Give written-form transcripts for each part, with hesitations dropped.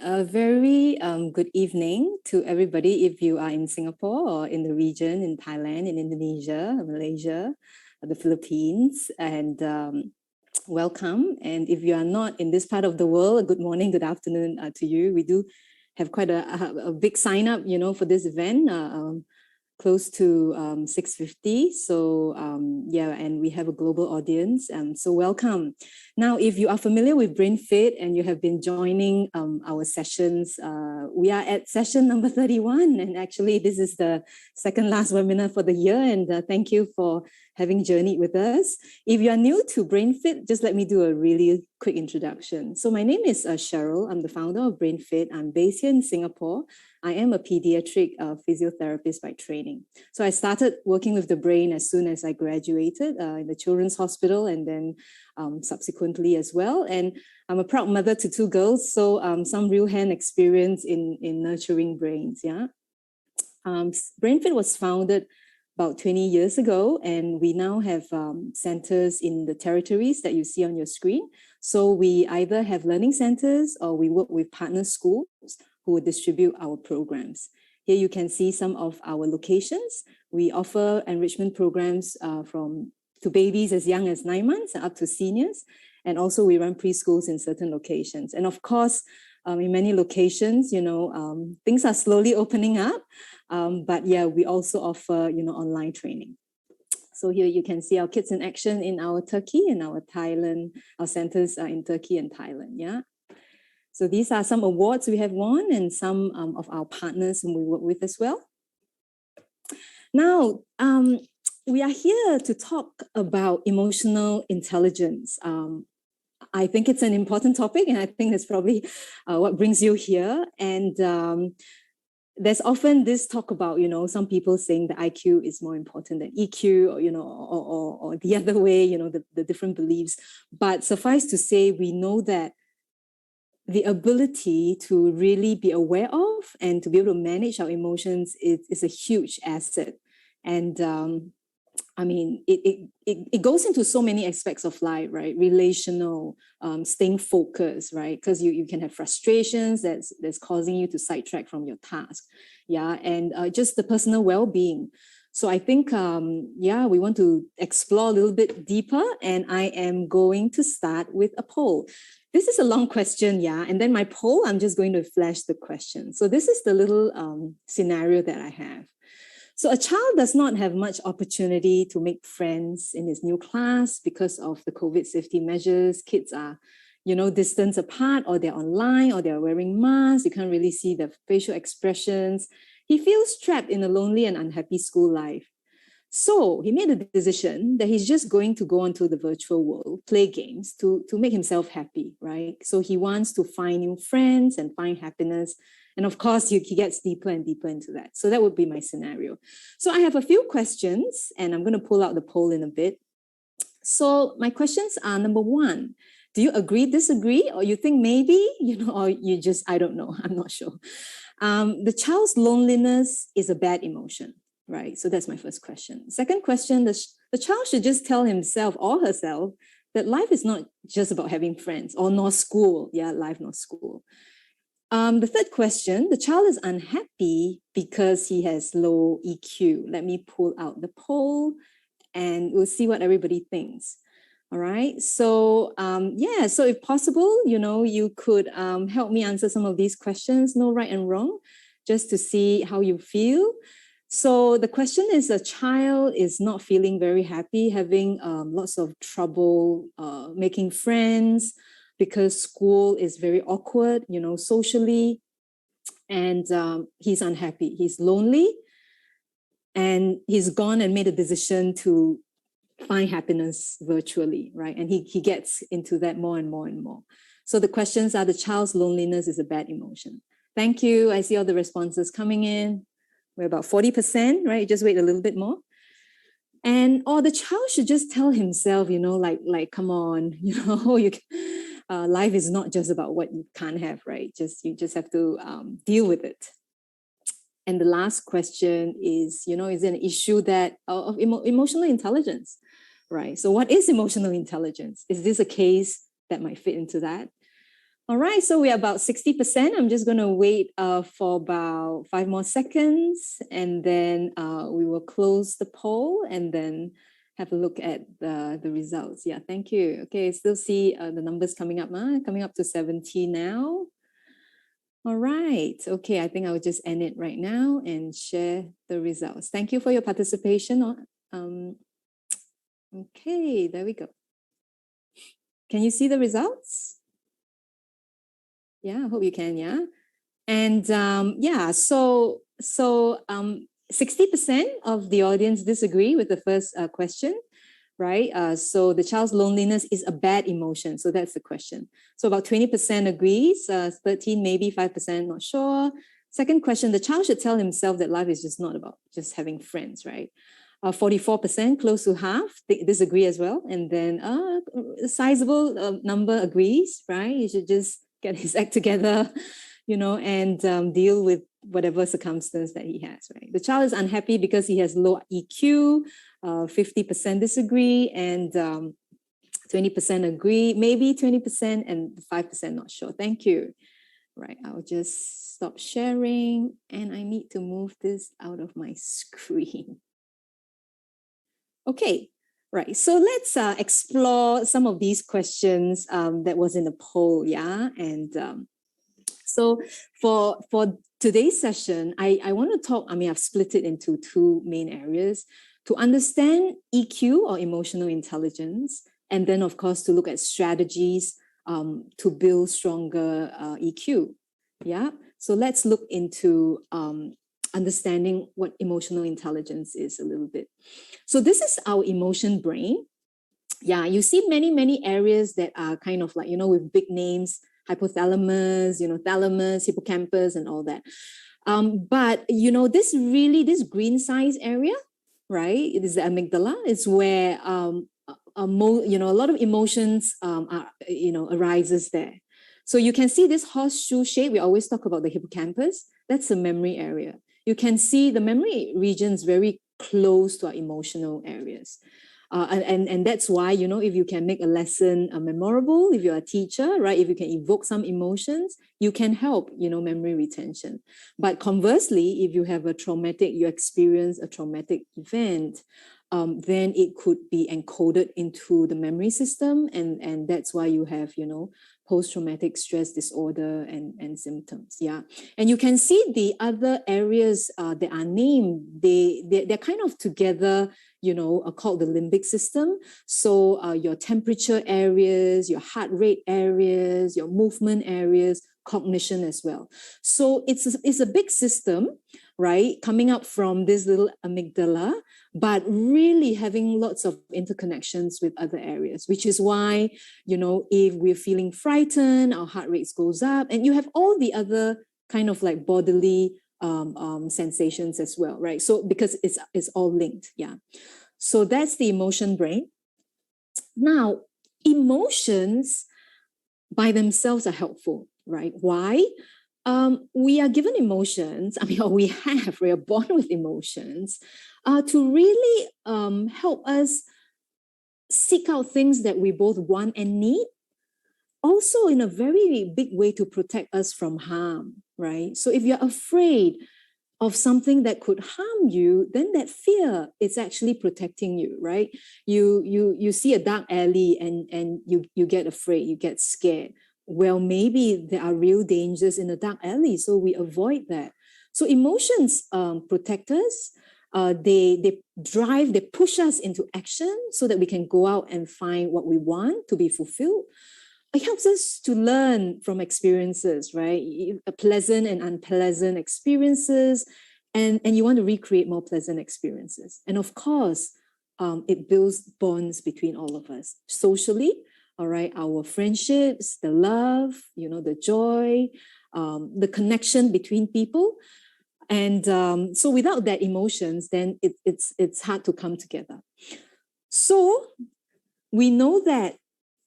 A very good evening to everybody if you are in Singapore or in the region, in Thailand, in Indonesia, Malaysia, the Philippines, and welcome. And if you are not in this part of the world, good morning, good afternoon to you. We do have quite a big sign up, for this event. Close to 650. So yeah, and we have a global audience. So welcome. Now, if you are familiar with BrainFit and you have been joining our sessions, we are at session number 31. And actually, this is the second last webinar for the year. And thank you for having journeyed with us. If you are new to BrainFit, just let me do a really quick introduction. So my name is Cheryl. I'm the founder of BrainFit. I'm based here in Singapore. I am a pediatric physiotherapist by training. So I started working with the brain as soon as I graduated in the Children's Hospital and then subsequently as well. And I'm a proud mother to two girls, so some real hand experience in nurturing brains, yeah. BrainFit was founded about 20 years ago, and we now have centers in the territories that you see on your screen. So we either have learning centers or we work with partner schools who will distribute our programs. Here you can see some of our locations. We offer enrichment programs to babies as young as 9 months up to seniors. And also we run preschools in certain locations. And of course, in many locations, things are slowly opening up. But yeah, we also offer, online training. So here you can see our kids in action in our Turkey and our Thailand. Our centers are in Turkey and Thailand, yeah. So these are some awards we have won and some of our partners whom we work with as well. Now, we are here to talk about emotional intelligence. I think it's an important topic, and I think that's probably what brings you here. And there's often this talk about, some people saying that IQ is more important than EQ, or the other way, the different beliefs. But suffice to say, we know that the ability to really be aware of and to be able to manage our emotions is a huge asset. And I mean, it goes into so many aspects of life, right? Relational, staying focused, right? Because you can have frustrations that's causing you to sidetrack from your task. Yeah, and just the personal well-being. So I think, we want to explore a little bit deeper, and I am going to start with a poll. This is a long question, yeah, and then my poll, I'm just going to flash the question. So this is the little scenario that I have. So a child does not have much opportunity to make friends in his new class because of the COVID safety measures. Kids are, distance apart, or they're online, or they're wearing masks. You can't really see the facial expressions. He feels trapped in a lonely and unhappy school life. So he made a decision that he's just going to go onto the virtual world, play games to make himself happy, right? So he wants to find new friends and find happiness. And of course, he gets deeper and deeper into that. So that would be my scenario. So I have a few questions, and I'm going to pull out the poll in a bit. So my questions are, number one, do you agree, disagree, or you think maybe, or you just, I don't know, I'm not sure. The child's loneliness is a bad emotion. Right. So that's my first question. Second question, the child should just tell himself or herself that life is not just about having friends or nor school. Yeah, life nor school. The third question, the child is unhappy because he has low EQ. Let me pull out the poll and we'll see what everybody thinks. All right. So, so if possible, you could help me answer some of these questions, no right and wrong, just to see how you feel. So the question is, a child is not feeling very happy, having lots of trouble making friends because school is very awkward, socially, and he's unhappy. He's lonely, and he's gone and made a decision to find happiness virtually, right? And he gets into that more and more and more. So the questions are, the child's loneliness is a bad emotion. Thank you. I see all the responses coming in. We're about 40%, right? Just wait a little bit more. And, or the child should just tell himself, like, come on, life is not just about what you can't have, right? You just have to deal with it. And the last question is, is an issue that of emotional intelligence, right? So what is emotional intelligence? Is this a case that might fit into that? All right, so we're about 60%. I'm just going to wait for about 5 more seconds, and then we will close the poll and then have a look at the results. Yeah, thank you. Okay, still see the numbers coming up, coming up to 70 now. All right, okay, I think I'll just end it right now and share the results. Thank you for your participation. Okay, there we go. Can you see the results? Yeah, I hope you can, yeah. And yeah, so 60% of the audience disagree with the first question, right? So the child's loneliness is a bad emotion. So that's the question. So about 20% agrees, 13, maybe 5%, not sure. Second question, the child should tell himself that life is just not about just having friends, right? 44%, close to half, disagree as well. And then a sizable number agrees, right? You should just get his act together, you know, and deal with whatever circumstance that he has, right? The child is unhappy because he has low EQ, 50% disagree, and 20% agree, maybe 20%, and 5% not sure. Thank you. Right, I'll just stop sharing, and I need to move this out of my screen. Okay, right. So let's explore some of these questions that was in the poll, yeah? And so for today's session, I want to talk, I've split it into two main areas: to understand EQ, or emotional intelligence, and then, of course, to look at strategies to build stronger EQ. Yeah. So let's look into understanding what emotional intelligence is a little bit. So this is our emotion brain. Yeah, you see many areas that are kind of like, you know, with big names: hypothalamus, you know, thalamus, hippocampus, and all that. But you know, this green size area, right? It is the amygdala. It's where a lot of emotions arises there. So you can see this horseshoe shape. We always talk about the hippocampus. That's the memory area. You can see the memory regions very close to our emotional areas. And that's why, you know, if you can make a lesson memorable, if you're a teacher, right, if you can evoke some emotions, you can help, you know, memory retention. But conversely, if you experience a traumatic event, then it could be encoded into the memory system. And that's why you have, you know, post-traumatic stress disorder and symptoms. Yeah. And you can see the other areas that are named, they're kind of together, you know, called the limbic system. So your temperature areas, your heart rate areas, your movement areas, cognition as well. So it's a big system, right, coming up from this little amygdala, but really having lots of interconnections with other areas, which is why, you know, if we're feeling frightened, our heart rate goes up, and you have all the other kind of like bodily sensations as well, right? So because it's all linked, yeah. So that's the emotion brain. Now, emotions by themselves are helpful, right? Why? We are given emotions, we are born with emotions to really help us seek out things that we both want and need. Also, in a very big way, to protect us from harm, right? So if you're afraid of something that could harm you, then that fear is actually protecting you, right? You see a dark alley and you get afraid, you get scared. Well, maybe there are real dangers in the dark alley, so we avoid that. So emotions protect us. They push us into action so that we can go out and find what we want to be fulfilled. It helps us to learn from experiences, right? Pleasant and unpleasant experiences, and you want to recreate more pleasant experiences. And of course, it builds bonds between all of us socially. All right, our friendships, the love, you know, the joy, the connection between people. And so without that emotions, then it's hard to come together. So we know that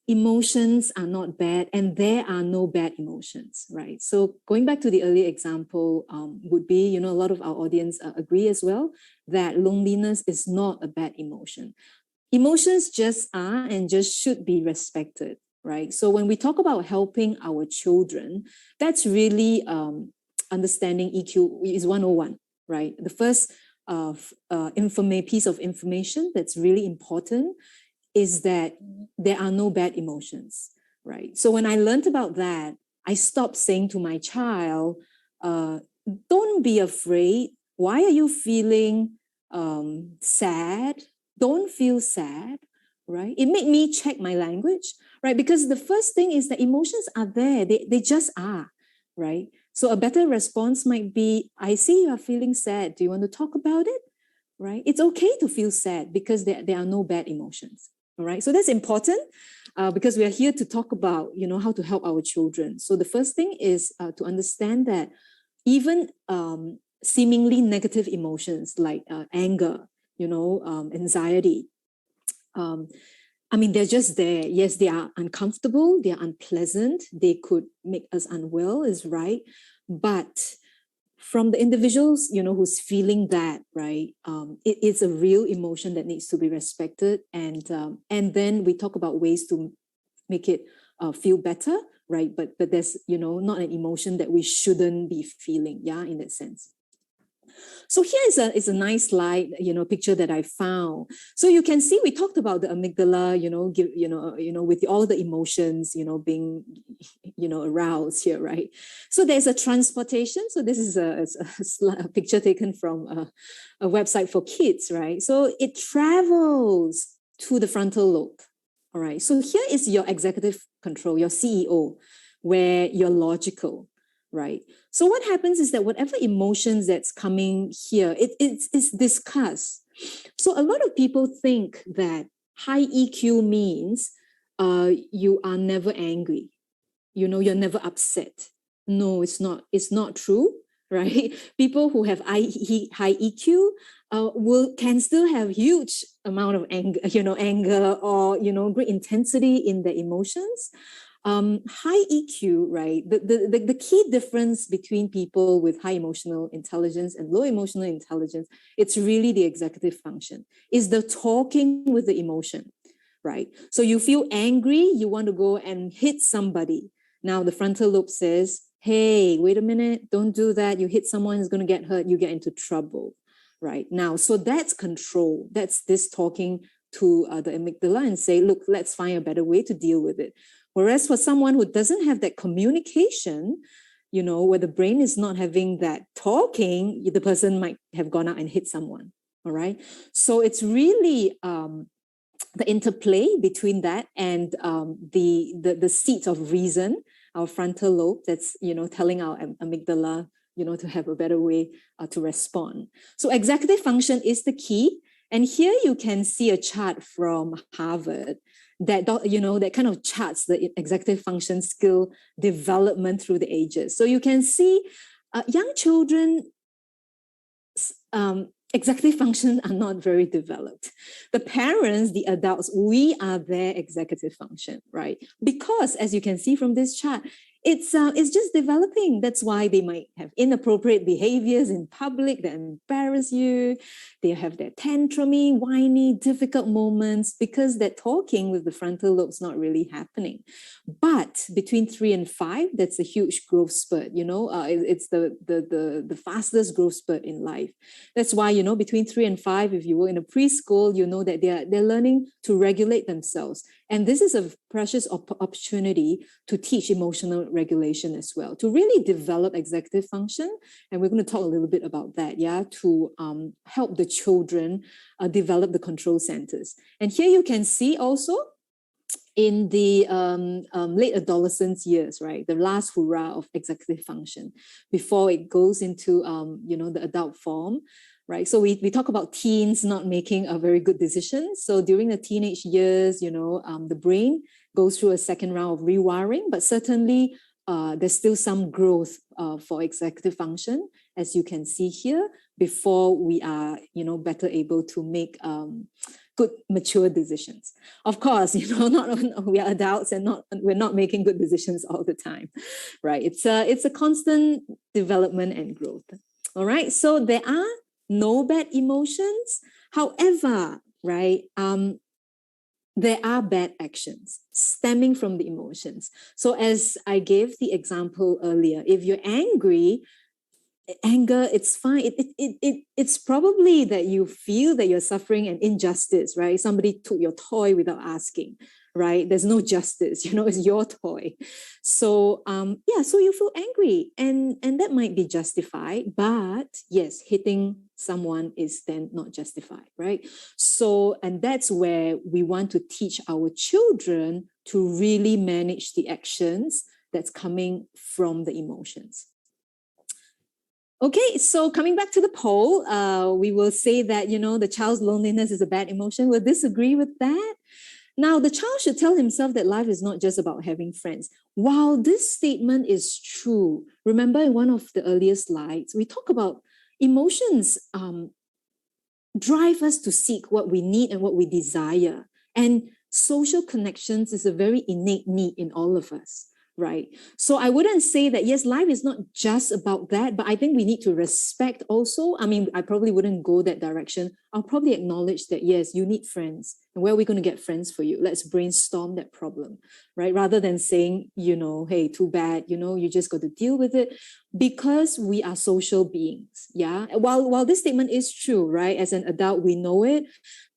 emotions are not bad, and there are no bad emotions, right? So going back to the earlier example would be, you know, a lot of our audience agree as well that loneliness is not a bad emotion. Emotions just are and just should be respected. right? So when we talk about helping our children, that's really understanding EQ is 101, right? The first piece of information that's really important is that there are no bad emotions, right? So when I learned about that, I stopped saying to my child, don't be afraid. Why are you feeling sad? Don't feel sad, right? It made me check my language, right? Because the first thing is that emotions are there, they just are, right? So a better response might be, I see you are feeling sad. Do you want to talk about it? Right? It's okay to feel sad because there are no bad emotions. All right. So that's important because we are here to talk about, how to help our children. So the first thing is to understand that even seemingly negative emotions like anger, anxiety, they're just there. Yes, they are uncomfortable, they are unpleasant, they could make us unwell, is right. But from the individuals, who's feeling that, right, it is a real emotion that needs to be respected. And then we talk about ways to make it feel better, right? But there's, not an emotion that we shouldn't be feeling, yeah, in that sense. So here is a nice slide, picture that I found. So you can see we talked about the amygdala, with all the emotions, being, aroused here, right? So there's a transportation. So this is a picture taken from a website for kids, right? So it travels to the frontal lobe. All right. So here is your executive control, your CEO, where you're logical, right? So what happens is that whatever emotions that's coming here, it's discussed. So a lot of people think that high EQ means you are never angry, you're never upset. No, it's not. It's not true, right? People who have high EQ can still have huge amount of anger or great intensity in their emotions. High EQ, right? The key difference between people with high emotional intelligence and low emotional intelligence, it's really the executive function, is the talking with the emotion, right? So you feel angry, you want to go and hit somebody. Now the frontal lobe says, hey, wait a minute, don't do that. You hit someone who's going to get hurt, you get into trouble, right? Now, so that's control. That's this talking to the amygdala and say, look, let's find a better way to deal with it. Whereas for someone who doesn't have that communication, where the brain is not having that talking, the person might have gone out and hit someone. All right. So it's really the interplay between that and the seat of reason, our frontal lobe, that's telling our amygdala to have a better way to respond. So executive function is the key. And here you can see a chart from Harvard that kind of charts the executive function skill development through the ages. So you can see young children executive functions are not very developed. The parents, the adults, we are their executive function, right? Because as you can see from this chart, it's just developing. That's why they might have inappropriate behaviors in public that embarrass you. They have their tantrumy, whiny, difficult moments because that talking with the frontal lobe is not really happening. But between 3 and 5, that's a huge growth spurt. It's the fastest growth spurt in life. That's why between 3 and 5, if you were in a preschool, that they're learning to regulate themselves. And this is a precious opportunity to teach emotional regulation as well, to really develop executive function. And we're going to talk a little bit about that, to help the children develop the control centers. And here you can see also in the late adolescence years, right, the last hurrah of executive function before it goes into the adult form. Right. So we talk about teens not making a very good decision. So during the teenage years, the brain goes through a second round of rewiring, but certainly there's still some growth for executive function, as you can see here, before we are, better able to make good, mature decisions. Of course, not we are adults and we're not making good decisions all the time, right? It's a constant development and growth. All right. So there are no bad emotions. However, right, there are bad actions stemming from the emotions. So as I gave the example earlier, if you're angry, anger, it's fine. It's probably that you feel that you're suffering an injustice, right? Somebody took your toy without asking, right? There's no justice, it's your toy. So so you feel angry, and that might be justified, but yes, hitting someone is then not justified, right? So, and that's where we want to teach our children to really manage the actions that's coming from the emotions. Okay, so coming back to the poll, we will say that, the child's loneliness is a bad emotion. Will disagree with that? Now, the child should tell himself that life is not just about having friends. While this statement is true, remember in one of the earlier slides, we talk about emotions drive us to seek what we need and what we desire. And social connections is a very innate need in all of us, right? So I wouldn't say that, yes, life is not just about that, but I think we need to respect also. I mean, I probably wouldn't go that direction. I'll probably acknowledge that, yes, you need friends. And where are we going to get friends for you? Let's brainstorm that problem, right? Rather than saying, hey, too bad, you just got to deal with it, because we are social beings. Yeah. While this statement is true, right? As an adult, we know it.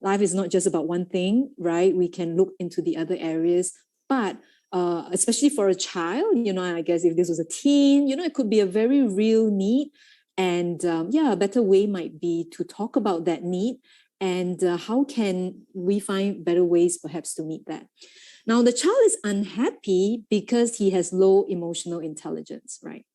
Life is not just about one thing, right? We can look into the other areas, but especially for a child, I guess if this was a teen, it could be a very real need. And a better way might be to talk about that need and how can we find better ways perhaps to meet that. Now, the child is unhappy because he has low emotional intelligence, right?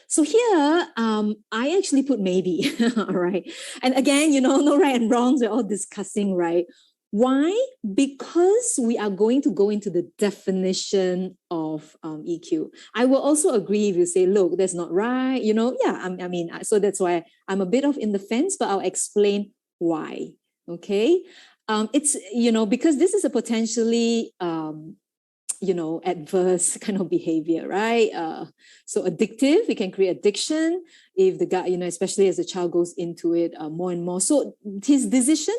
So here, I actually put maybe, all right? And again, no right and wrongs, we're all discussing, right? Why? Because we are going to go into the definition of EQ. I will also agree if you say, look, that's not right, so that's why I'm a bit off in the fence, but I'll explain why, okay? It's, because this is a potentially adverse kind of behavior, right? So addictive, it can create addiction if the guy, especially as the child goes into it more and more. So this decision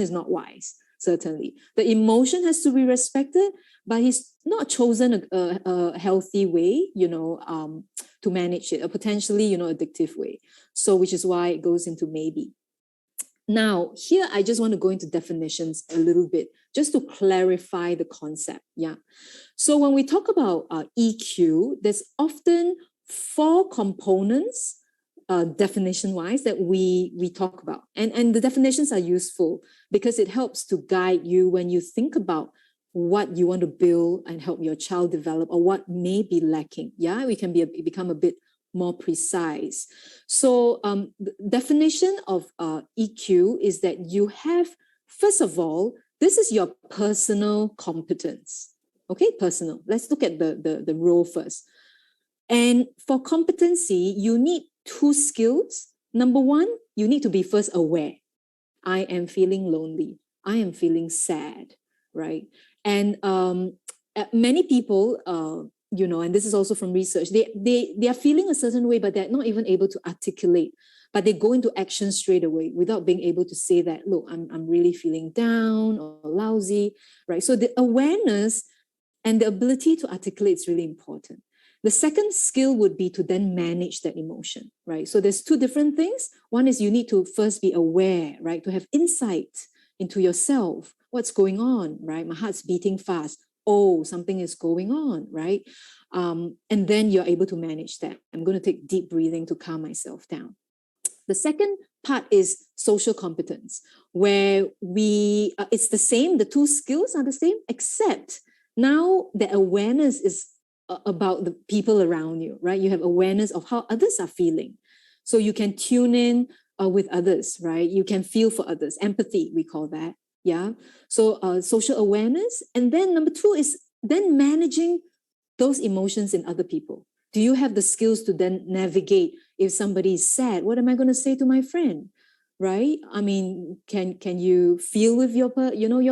is not wise, certainly. The emotion has to be respected, but he's not chosen a healthy way, to manage it, a potentially, addictive way. So which is why it goes into maybe. Now, here I just want to go into definitions a little bit, just to clarify the concept. Yeah. So when we talk about EQ, there's often 4 components, definition-wise, that we talk about. And the definitions are useful because it helps to guide you when you think about what you want to build and help your child develop, or what may be lacking. Yeah, we can become a bit more precise. So the definition of EQ is that you have, first of all, this is your personal competence. Okay, personal. Let's look at the role first. And for competency, you need 2 skills. Number 1, you need to be first aware. I am feeling lonely. I am feeling sad, right? And many people, and this is also from research, they are feeling a certain way, but they're not even able to articulate. But they go into action straight away without being able to say that, look, I'm really feeling down or lousy, right? So the awareness and the ability to articulate is really important. The second skill would be to then manage that emotion, right? So there's 2 different things. One is you need to first be aware, right? To have insight into yourself. What's going on, right? My heart's beating fast. Oh, something is going on, right? And then you're able to manage that. I'm going to take deep breathing to calm myself down. The second part is social competence, where it's the same, the 2 skills are the same, except now the awareness is about the people around you, right? You have awareness of how others are feeling. So you can tune in with others, right? You can feel for others. Empathy, we call that. Yeah. So social awareness. And then number 2 is then managing those emotions in other people. Do you have the skills to then navigate? If somebody is sad, what am I going to say to my friend? Right? I mean, can you feel with your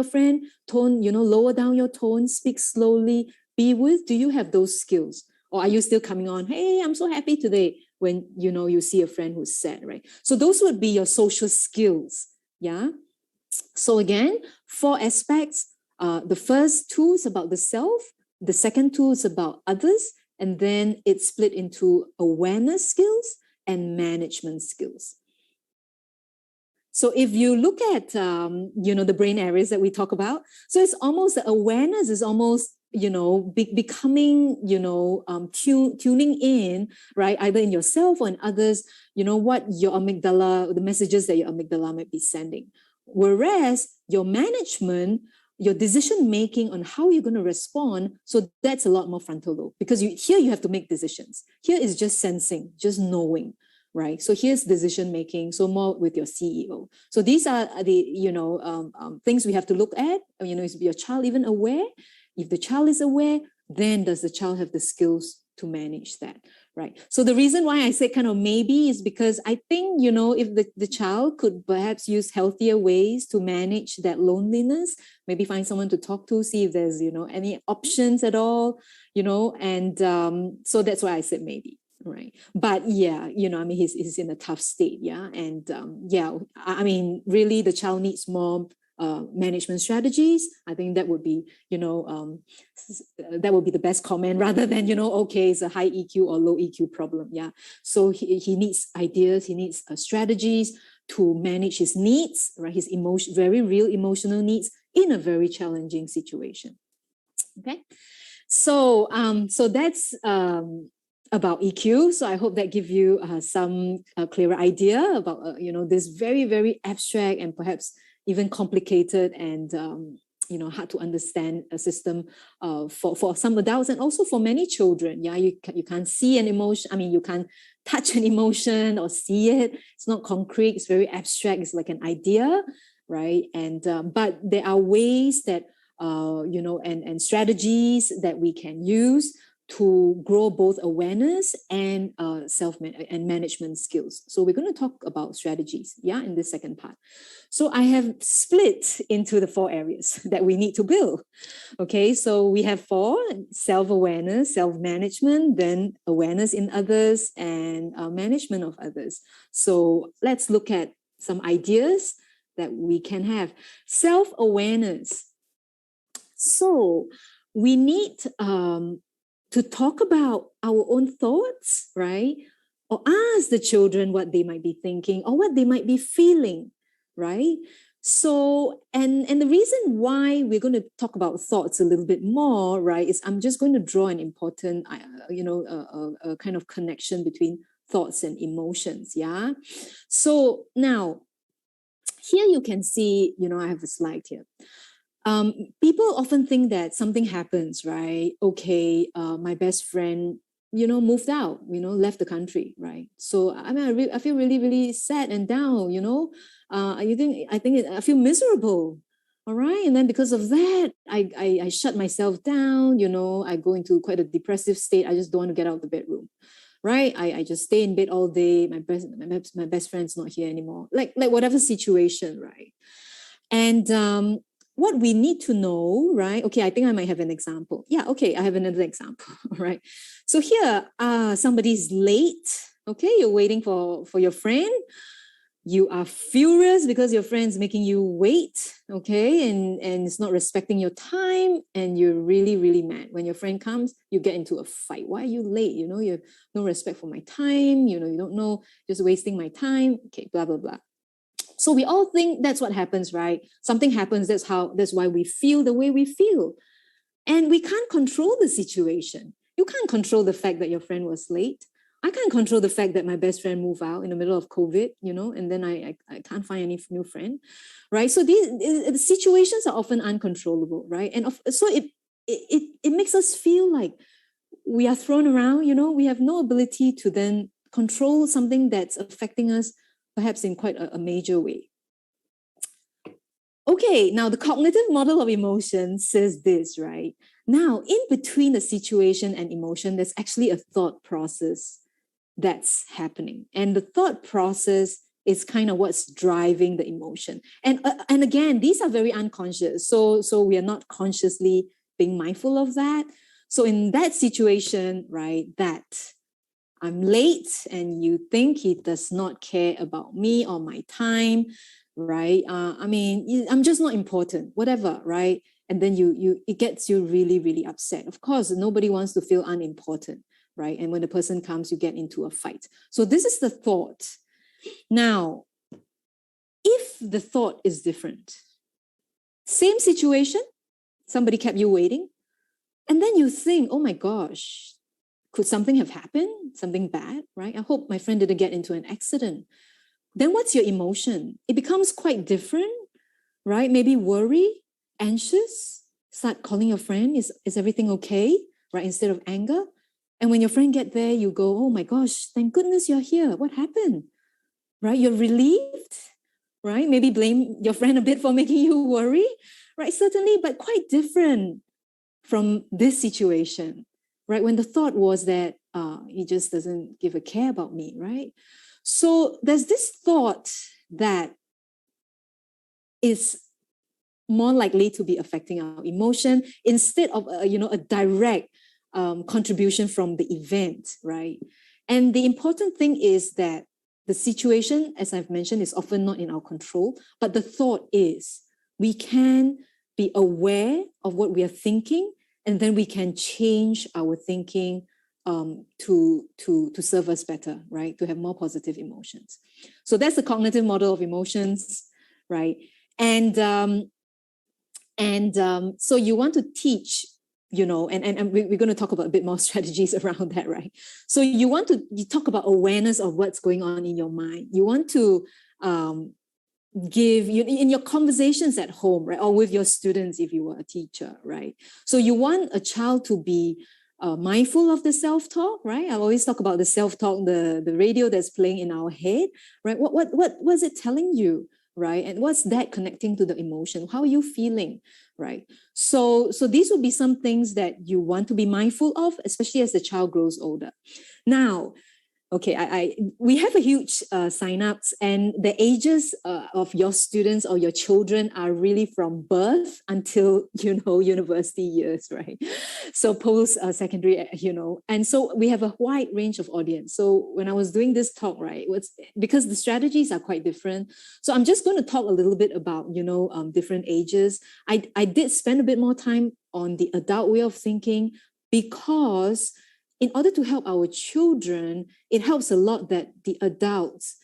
friend? Tone, lower down your tone, speak slowly, be with. Do you have those skills? Or are you still coming on, hey, I'm so happy today, when you see a friend who's sad, right? So those would be your social skills. Yeah. So again, 4 aspects. The first two is about the self. The second two is about others. And then it's split into awareness skills and management skills. So if you look at, the brain areas that we talk about, so it's almost awareness is almost, becoming, tuning in, right? Either in yourself or in others, what your amygdala, the messages that your amygdala might be sending. Whereas your management, your decision making on how you're going to respond, so that's a lot more frontal lobe, because here you have to make decisions. Here is just sensing, just knowing, right? So here's decision making, so more with your CEO. So these are the things we have to look at. Is your child even aware? If the child is aware, then does the child have the skills to manage that, right? So the reason why I say kind of maybe is because I think, if the child could perhaps use healthier ways to manage that loneliness, maybe find someone to talk to, see if there's, any options at all, and so that's why I said maybe. Right. But yeah, he's in a tough state. Yeah. And really the child needs more management strategies. I think that would be, that would be the best comment rather than, okay, it's a high EQ or low EQ problem. Yeah. So he needs ideas, he needs strategies to manage his needs, right? His very real emotional needs in a very challenging situation. Okay. So, so that's, about EQ. So I hope that gives you some clearer idea about, this very, very abstract and perhaps even complicated and, hard to understand a system for some adults and also for many children. Yeah, you can't see an emotion. I mean, you can't touch an emotion or see it. It's not concrete. It's very abstract. It's like an idea, right? And but there are ways that, and strategies that we can use to grow both awareness and and management skills. So we're going to talk about strategies, yeah, in this second part. So I have split into the 4 areas that we need to build. Okay, so we have 4: self-awareness, self-management, then awareness in others, and management of others. So let's look at some ideas that we can have. Self-awareness. So we need to talk about our own thoughts, right? Or ask the children what they might be thinking or what they might be feeling, right? So, and the reason why we're going to talk about thoughts a little bit more, right, is I'm just going to draw an important, a kind of connection between thoughts and emotions, yeah? So now, here you can see, I have a slide here. People often think that something happens, right? Okay, my best friend, moved out, left the country, right? So I feel really, really sad and down, I feel miserable. All right. And then because of that, I shut myself down, I go into quite a depressive state. I just don't want to get out of the bedroom. Right. I just stay in bed all day. My best friend's not here anymore. Like whatever situation, right? And what we need to know, right? Okay, I think I might have an example. Yeah, okay, I have another example, right? So here, somebody's late. Okay, you're waiting for your friend. You are furious because your friend's making you wait, okay, and it's not respecting your time, and you're really, really mad. When your friend comes, you get into a fight. Why are you late? You have no respect for my time. You don't know, just wasting my time. Okay, blah, blah, blah. So we all think that's what happens, right? Something happens, that's why we feel the way we feel. And we can't control the situation. You can't control the fact that your friend was late. I can't control the fact that my best friend moved out in the middle of COVID, and then I can't find any new friend, right? So the situations are often uncontrollable, right? And so it makes us feel like we are thrown around, we have no ability to then control something that's affecting us perhaps in quite a major way. Okay, now the cognitive model of emotion says this, right? Now, in between the situation and emotion, there's actually a thought process that's happening. And the thought process is kind of what's driving the emotion. And again, these are very unconscious. So we are not consciously being mindful of that. So in that situation, right, that I'm late and you think he does not care about me or my time, right? I mean, I'm just not important, whatever, right? And then it gets you really, really upset. Of course, nobody wants to feel unimportant, right? And when the person comes, you get into a fight. So this is the thought. Now, if the thought is different, same situation, somebody kept you waiting, and then you think, oh my gosh, could something have happened? Something bad, right? I hope my friend didn't get into an accident. Then what's your emotion? It becomes quite different, right? Maybe worry, anxious, start calling your friend, is everything okay, right? Instead of anger. And when your friend get there, you go, oh my gosh, thank goodness you're here. What happened, right? You're relieved, right? Maybe blame your friend a bit for making you worry, right? Certainly, but quite different from this situation, right? When the thought was that he just doesn't give a care about me, right? So there's this thought that is more likely to be affecting our emotion instead of a direct contribution from the event, right? And the important thing is that the situation, as I've mentioned, is often not in our control, but the thought is. We can be aware of what we are thinking, and then we can change our thinking to serve us better, right? To have more positive emotions. So that's the cognitive model of emotions, right? And so you want to teach, and we're going to talk about a bit more strategies around that, right? So you talk about awareness of what's going on in your mind. You want to give in your conversations at home, right? Or with your students if you were a teacher, right? So you want a child to be mindful of the self-talk, right? I always talk about the self-talk, the radio that's playing in our head, right? What was it telling you? Right? And what's that connecting to the emotion? How are you feeling? Right? So these would be some things that you want to be mindful of, especially as the child grows older. Now, okay, we have a huge sign-ups, and the ages of your students or your children are really from birth until, university years, right? So post-secondary, and so we have a wide range of audience. So when I was doing this talk, right, because the strategies are quite different. So I'm just going to talk a little bit about, different ages. I did spend a bit more time on the adult way of thinking because in order to help our children, it helps a lot that the adults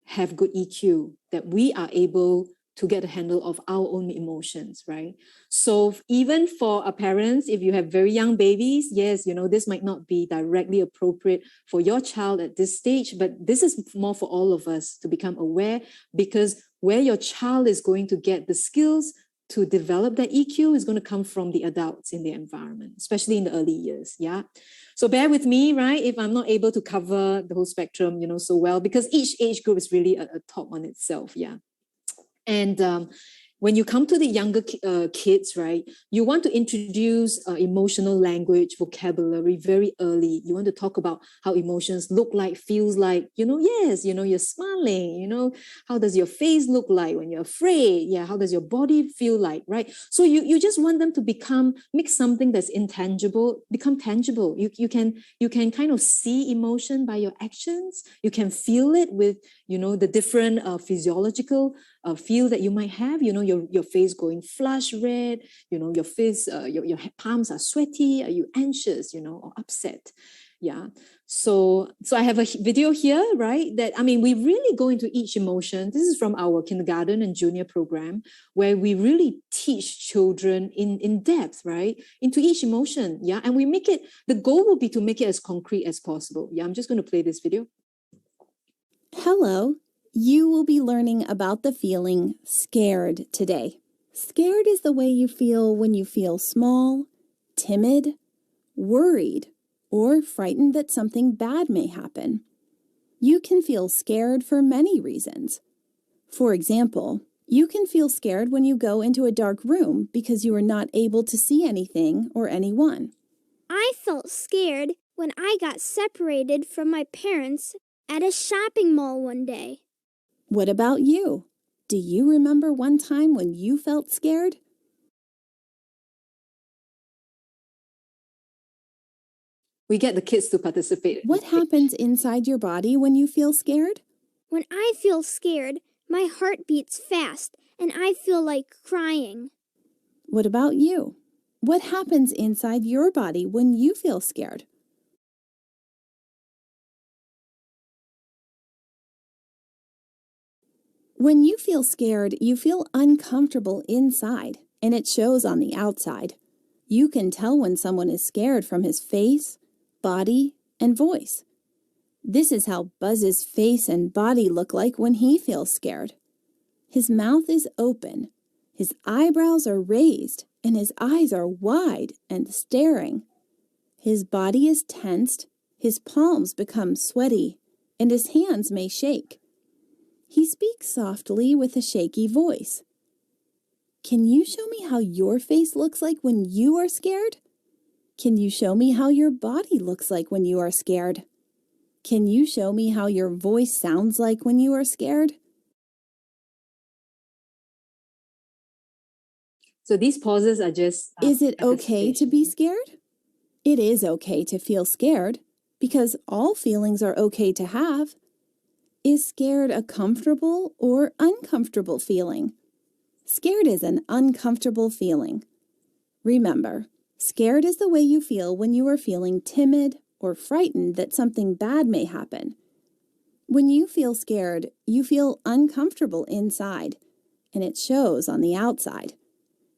have good EQ, that we are able to get a handle of our own emotions, right? So even for our parents, if you have very young babies, yes, this might not be directly appropriate for your child at this stage, but this is more for all of us to become aware, because where your child is going to get the skills to develop that EQ is going to come from the adults in the environment, especially in the early years, yeah? So bear with me, right, if I'm not able to cover the whole spectrum, so well, because each age group is really a talk on itself, yeah. And when you come to the younger kids, right, you want to introduce emotional language, vocabulary very early. You want to talk about how emotions look like, feels like, yes, you're smiling, how does your face look like when you're afraid? Yeah, how does your body feel like, right? So you just want them to make something that's intangible, become tangible. You can kind of see emotion by your actions. You can feel it with, the different physiological feel that you might have, your face going flush red, your face, your palms are sweaty, are you anxious, or upset? Yeah. So I have a video here, right? That, we really go into each emotion. This is from our kindergarten and junior program, where we really teach children in depth, right? Into each emotion. Yeah. And the goal will be to make it as concrete as possible. Yeah. I'm just going to play this video. Hello. You will be learning about the feeling scared today. Scared is the way you feel when you feel small, timid, worried, or frightened that something bad may happen. You can feel scared for many reasons. For example, you can feel scared when you go into a dark room because you are not able to see anything or anyone. I felt scared when I got separated from my parents at a shopping mall one day. What about you? Do you remember one time when you felt scared? We get the kids to participate. What happens inside your body when you feel scared? When I feel scared, My heart beats fast, and I feel like crying. What about you? What happens inside your body when you feel scared? When you feel scared, you feel uncomfortable inside, and it shows on the outside. You can tell when someone is scared from his face, body, and voice. This is how Buzz's face and body look like when he feels scared. His mouth is open, his eyebrows are raised, and his eyes are wide and staring. His body is tensed, his palms become sweaty, and his hands may shake. He speaks softly with a shaky voice. Can you show me how your face looks like when you are scared? Can you show me how your body looks like when you are scared? Can you show me how your voice sounds like when you are scared? So these pauses are just... Is it okay to be scared? It is okay to feel scared, because all feelings are okay to have. Is scared a comfortable or uncomfortable feeling? Scared is an uncomfortable feeling. Remember, scared is the way you feel when you are feeling timid or frightened that something bad may happen. When you feel scared, you feel uncomfortable inside, and it shows on the outside.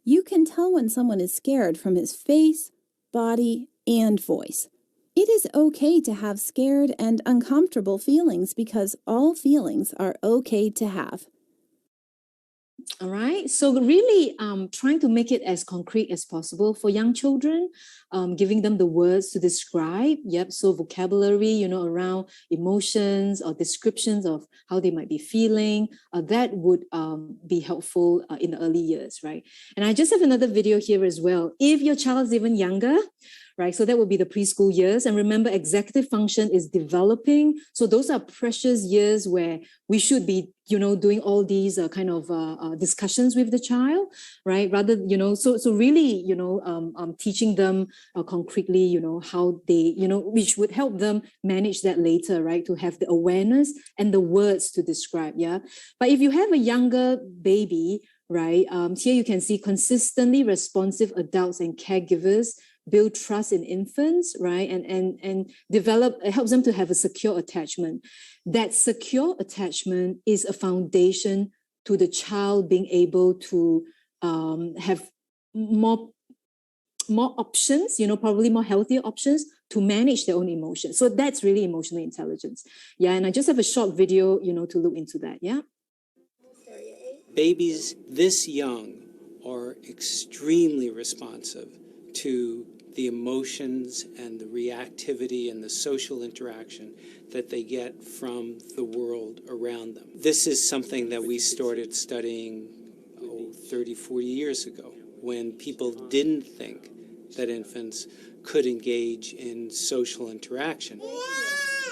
You can tell when someone is scared from his face, body, and voice. It is okay to have scared and uncomfortable feelings because all feelings are okay to have. All right. So really trying to make it as concrete as possible for young children, giving them the words to describe. Yep. So vocabulary, around emotions or descriptions of how they might be feeling, that would be helpful in the early years, right? And I just have another video here as well. If your child is even younger, right? So that would be the preschool years. And remember, executive function is developing. So those are precious years where we should be, doing all these kind of discussions with the child, right? Rather, so really, teaching them concretely, how they, which would help them manage that later, right? To have the awareness and the words to describe, yeah? But if you have a younger baby, right? Here you can see consistently responsive adults and caregivers build trust in infants, right? And develop, it helps them to have a secure attachment. That secure attachment is a foundation to the child being able to have more options, probably more healthier options to manage their own emotions. So that's really emotional intelligence. Yeah, and I just have a short video, to look into that, yeah? Babies this young are extremely responsive to the emotions and the reactivity and the social interaction that they get from the world around them. This is something that we started studying 30, 40 years ago, when people didn't think that infants could engage in social interaction.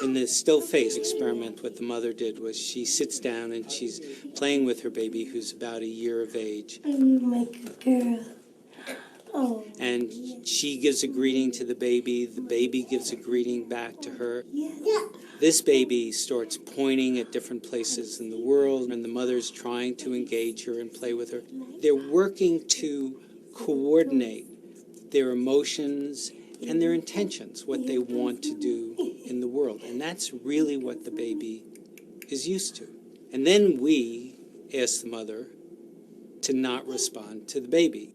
In the still face experiment, what the mother did was she sits down and she's playing with her baby, who's about a year of age. I'm like a girl. Oh. And she gives a greeting to the baby gives a greeting back to her. Yeah. This baby starts pointing at different places in the world, and the mother's trying to engage her and play with her. They're working to coordinate their emotions and their intentions, what they want to do in the world. And that's really what the baby is used to. And then we ask the mother to not respond to the baby.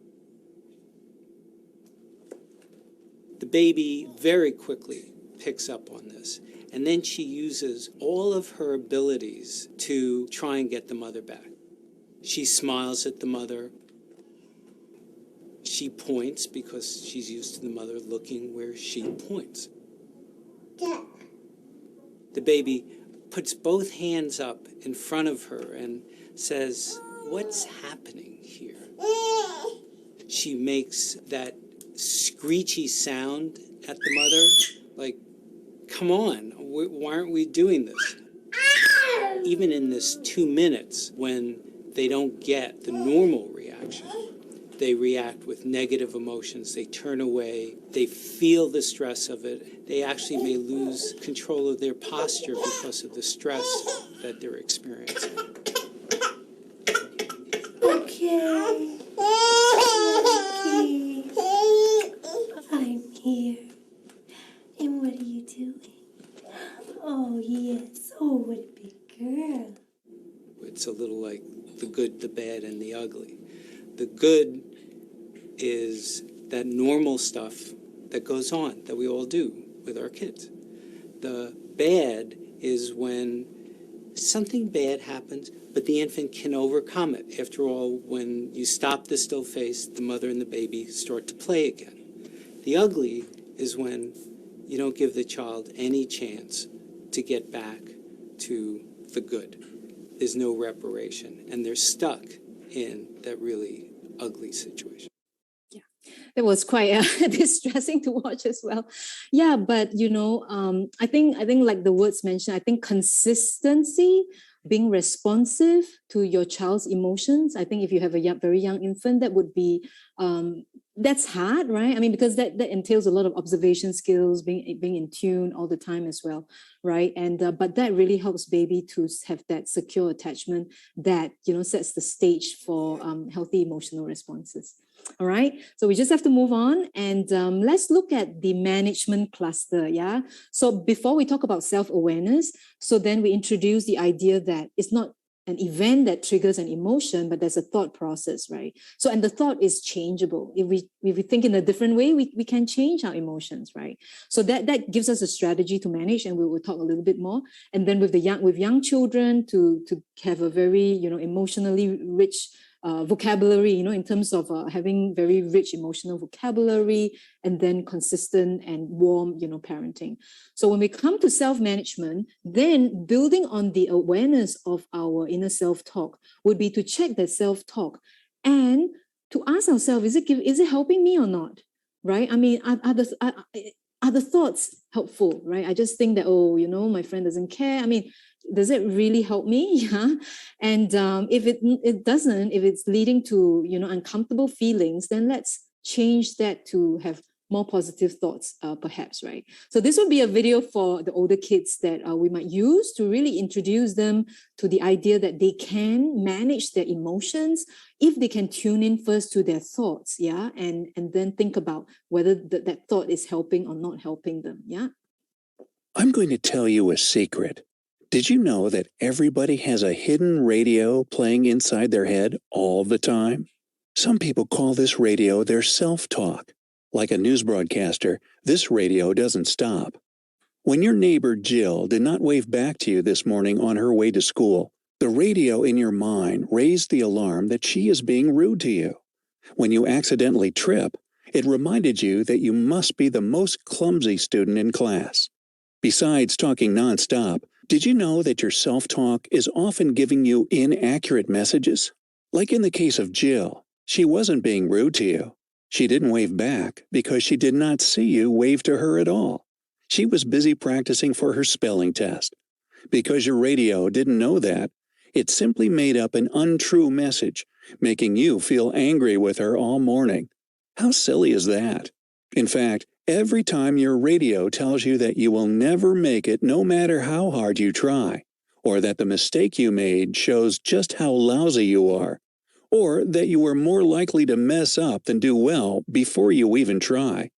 The baby very quickly picks up on this. And then she uses all of her abilities to try and get the mother back. She smiles at the mother. She points because she's used to the mother looking where she points. Yeah. The baby puts both hands up in front of her and says, "What's happening here?" She makes that screechy sound at the mother, like, come on, why aren't we doing this? Even in this 2 minutes, when they don't get the normal reaction, they react with negative emotions, they turn away, they feel the stress of it, they actually may lose control of their posture because of the stress that they're experiencing. Okay. I'm here. And what are you doing? Oh, yes. Oh, what a big girl. It's a little like the good, the bad, and the ugly. The good is that normal stuff that goes on, that we all do with our kids. The bad is when something bad happens, but the infant can overcome it. After all, when you stop the still face, the mother and the baby start to play again. The ugly is when you don't give the child any chance to get back to the good. There's no reparation, and they're stuck in that really ugly situation. It was quite distressing to watch as well. Yeah, but I think like the words mentioned, I think consistency, being responsive to your child's emotions. I think if you have a very young infant, that would be that's hard, right? I mean, because that entails a lot of observation skills, being in tune all the time as well, right? And but that really helps baby to have that secure attachment that sets the stage for healthy emotional responses. All right, so we just have to move on and let's look at the management cluster. Yeah, so before we talk about self-awareness, so then we introduce the idea that it's not an event that triggers an emotion, but there's a thought process, right? So, and the thought is changeable. If we think in a different way, we can change our emotions, right? So that gives us a strategy to manage, and we will talk a little bit more. And then with young children to have a very emotionally rich vocabulary, in terms of having very rich emotional vocabulary, and then consistent and warm, parenting. So when we come to self-management, then building on the awareness of our inner self-talk would be to check that self-talk and to ask ourselves, is it helping me or not? Right? I mean, are the thoughts helpful? Right? I just think that, my friend doesn't care. I mean, does it really help me? Yeah. And if it doesn't, if it's leading to uncomfortable feelings, then let's change that to have more positive thoughts, perhaps, right? So this would be a video for the older kids that we might use to really introduce them to the idea that they can manage their emotions if they can tune in first to their thoughts, yeah, and then think about whether that thought is helping or not helping them, yeah. I'm going to tell you a secret. Did you know that everybody has a hidden radio playing inside their head all the time? Some people call this radio their self-talk. Like a news broadcaster, this radio doesn't stop. When your neighbor Jill did not wave back to you this morning on her way to school, the radio in your mind raised the alarm that she is being rude to you. When you accidentally trip, it reminded you that you must be the most clumsy student in class. Besides talking nonstop, did you know that your self-talk is often giving you inaccurate messages? Like in the case of Jill, she wasn't being rude to you. She didn't wave back because she did not see you wave to her at all. She was busy practicing for her spelling test. Because your radio didn't know that, it simply made up an untrue message, making you feel angry with her all morning. How silly is that? In fact, every time your radio tells you that you will never make it no matter how hard you try, or that the mistake you made shows just how lousy you are, or that you are more likely to mess up than do well before you even try,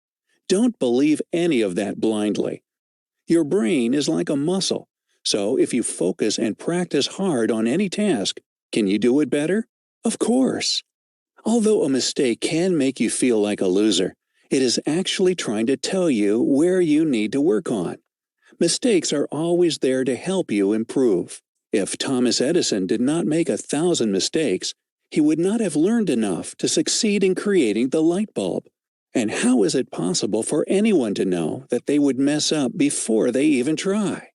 don't believe any of that blindly. Your brain is like a muscle, so if you focus and practice hard on any task, can you do it better? Of course. Although a mistake can make you feel like a loser, it is actually trying to tell you where you need to work on. Mistakes are always there to help you improve. If Thomas Edison did not make 1,000 mistakes, he would not have learned enough to succeed in creating the light bulb. And how is it possible for anyone to know that they would mess up before they even try?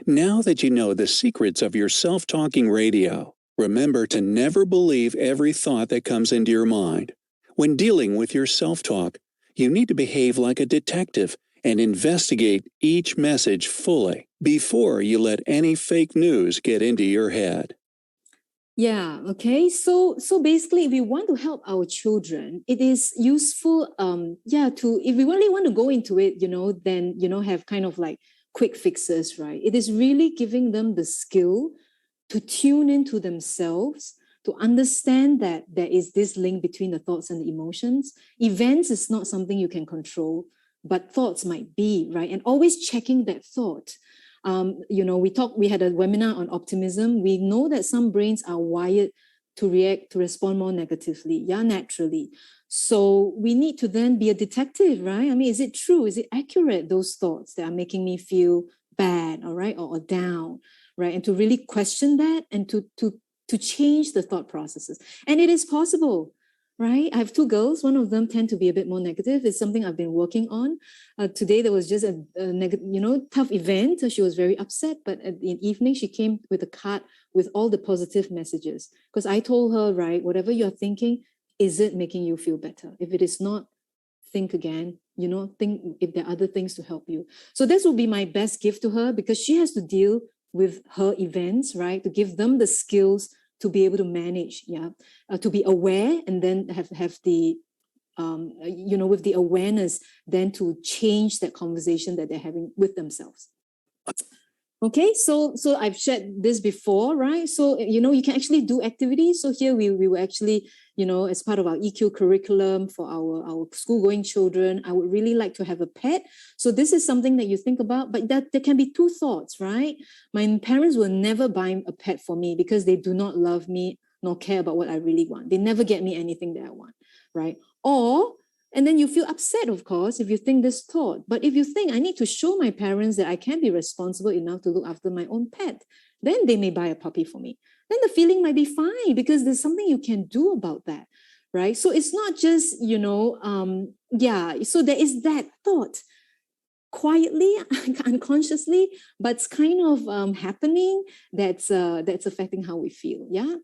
Now that you know the secrets of your self-talking radio, remember to never believe every thought that comes into your mind. When dealing with your self-talk, you need to behave like a detective and investigate each message fully before you let any fake news get into your head. Yeah, okay. So basically, if we want to help our children, it is useful, if we really want to go into it, then, have kind of like quick fixes, right? It is really giving them the skill to tune into themselves, to understand that there is this link between the thoughts and the emotions. Events is not something you can control, but thoughts might be, right? And always checking that thought. We had a webinar on optimism. We know that some brains are wired to respond more negatively, naturally. So we need to then be a detective, right? I mean, is it true? Is it accurate, those thoughts that are making me feel bad, all right, or down, right? And to really question that and to change the thought processes. And it is possible, right? I have two girls. One of them tend to be a bit more negative. It's something I've been working on. Today, there was just a tough event. She was very upset, but in the evening, she came with a card with all the positive messages. Because I told her, right, whatever you're thinking, is it making you feel better? If it is not, think again, think if there are other things to help you. So this will be my best gift to her, because she has to deal with her events, right? To give them the skills to be able to manage, to be aware, and then have the, with the awareness, then to change that conversation that they're having with themselves. Okay, so I've shared this before, right? So, you can actually do activities. So here we were actually, as part of our EQ curriculum for our school-going children, I would really like to have a pet. So this is something that you think about, but that there can be two thoughts, right? My parents will never buy a pet for me because they do not love me nor care about what I really want. They never get me anything that I want, right? And then you feel upset, of course, if you think this thought. But if you think, I need to show my parents that I can be responsible enough to look after my own pet, then they may buy a puppy for me. Then the feeling might be fine because there's something you can do about that, right? So it's not just, so there is that thought quietly, unconsciously, but it's kind of happening that's affecting how we feel, yeah?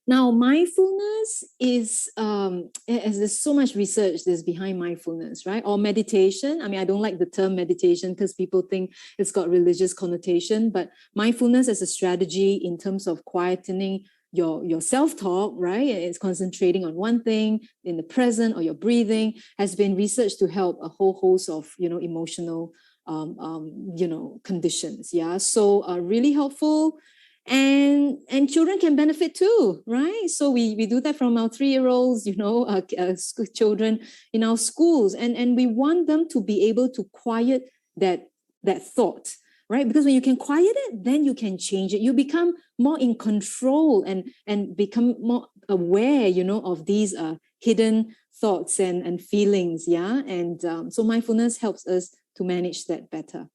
Now, mindfulness is, there's so much research that's behind mindfulness, right? Or meditation. I mean, I don't like the term meditation because people think it's got religious connotation, but mindfulness as a strategy in terms of quietening your self-talk, right? It's concentrating on one thing in the present, or your breathing, has been researched to help a whole host of, emotional, conditions. Yeah, so really helpful. And children can benefit too, right? So we do that from our 3-year-olds, children in our schools, and we want them to be able to quiet that thought, right? Because when you can quiet it, then you can change it. You become more in control and become more aware, of these hidden thoughts and feelings, yeah. And so mindfulness helps us to manage that better.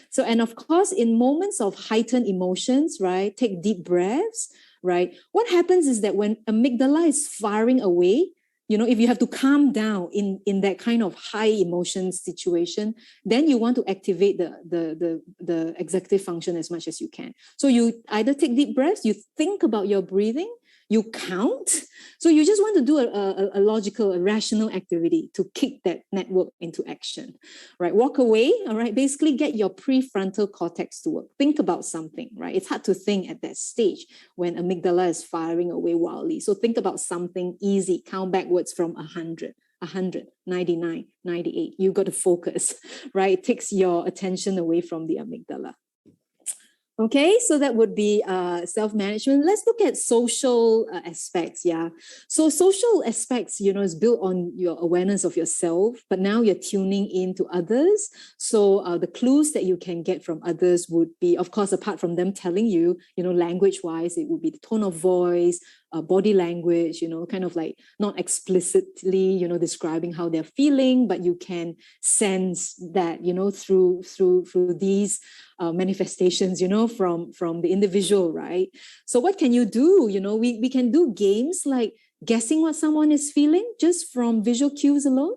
So, and of course, in moments of heightened emotions, right, take deep breaths, right? What happens is that when amygdala is firing away, if you have to calm down in that kind of high emotion situation, then you want to activate the executive function as much as you can. So you either take deep breaths, you think about your breathing, you count. So you just want to do a logical, a rational activity to kick that network into action, right? Walk away, all right? Basically get your prefrontal cortex to work. Think about something, right? It's hard to think at that stage when amygdala is firing away wildly. So think about something easy, count backwards from 100, 99, 98. You've got to focus, right? It takes your attention away from the amygdala. Okay, so that would be self-management. Let's look at social aspects, yeah. So social aspects, is built on your awareness of yourself, but now you're tuning into others. So the clues that you can get from others would be, of course, apart from them telling you, language-wise, it would be the tone of voice, body language, kind of like not explicitly, describing how they're feeling, but you can sense that, through these manifestations, from the individual, right? So what can you do? We can do games like guessing what someone is feeling just from visual cues alone.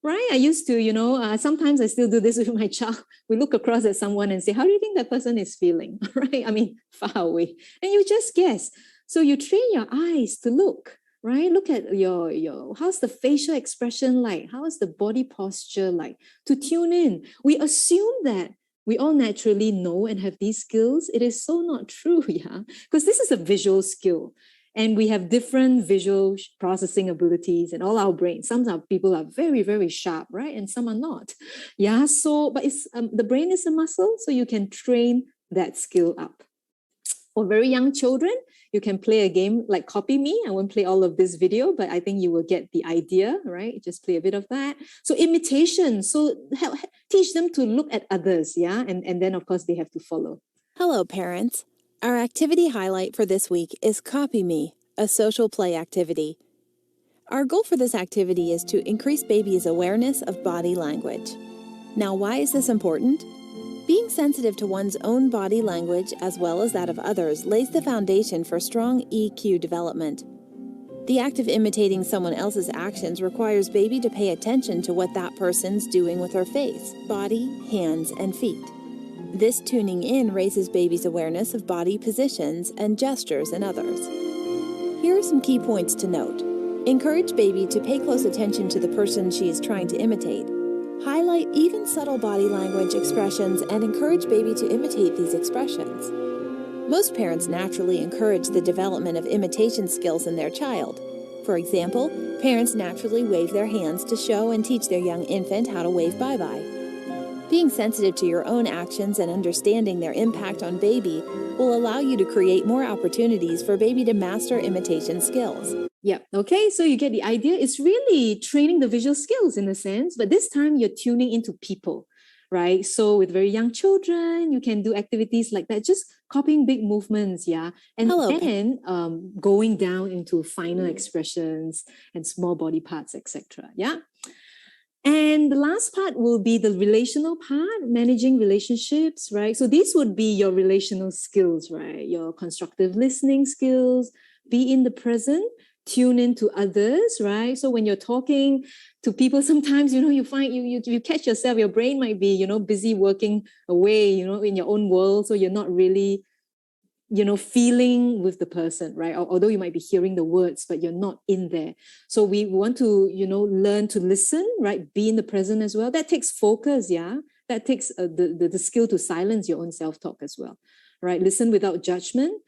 Right? I used to, sometimes I still do this with my child. We look across at someone and say, how do you think that person is feeling? Right? I mean, far away. And you just guess. So you train your eyes to look, right? Look at your how's the facial expression like? How is the body posture like? To tune in. We assume that we all naturally know and have these skills. It is so not true, yeah? Because this is a visual skill. And we have different visual processing abilities in all our brains. Some people are very, very sharp, right? And some are not. Yeah, so, but it's the brain is a muscle, so you can train that skill up. For very young children, you can play a game like Copy Me. I won't play all of this video, but I think you will get the idea, right? Just play a bit of that. So imitation. So teach them to look at others, yeah? And then, of course, they have to follow. Hello, parents. Our activity highlight for this week is Copy Me, a social play activity. Our goal for this activity is to increase babies' awareness of body language. Now, why is this important? Being sensitive to one's own body language as well as that of others lays the foundation for strong EQ development. The act of imitating someone else's actions requires baby to pay attention to what that person's doing with her face, body, hands, and feet. This tuning in raises baby's awareness of body positions and gestures in others. Here are some key points to note. Encourage baby to pay close attention to the person she is trying to imitate. Highlight even subtle body language expressions and encourage baby to imitate these expressions. Most parents naturally encourage the development of imitation skills in their child. For example, parents naturally wave their hands to show and teach their young infant how to wave bye-bye. Being sensitive to your own actions and understanding their impact on baby will allow you to create more opportunities for baby to master imitation skills. Yeah, okay, so you get the idea. It's really training the visual skills in a sense, but this time you're tuning into people, right? So with very young children, you can do activities like that, just copying big movements, yeah? And then going down into finer expressions and small body parts, etc., yeah? And the last part will be the relational part, managing relationships, right? So these would be your relational skills, right? Your constructive listening skills, be in the present, tune into others, right? So when you're talking to people, sometimes, you find you catch yourself, your brain might be, busy working away, in your own world. So you're not really, feeling with the person, right? Although you might be hearing the words, but you're not in there. So we want to, learn to listen, right? Be in the present as well. That takes focus, yeah? That takes the skill to silence your own self-talk as well, right? Listen without judgment.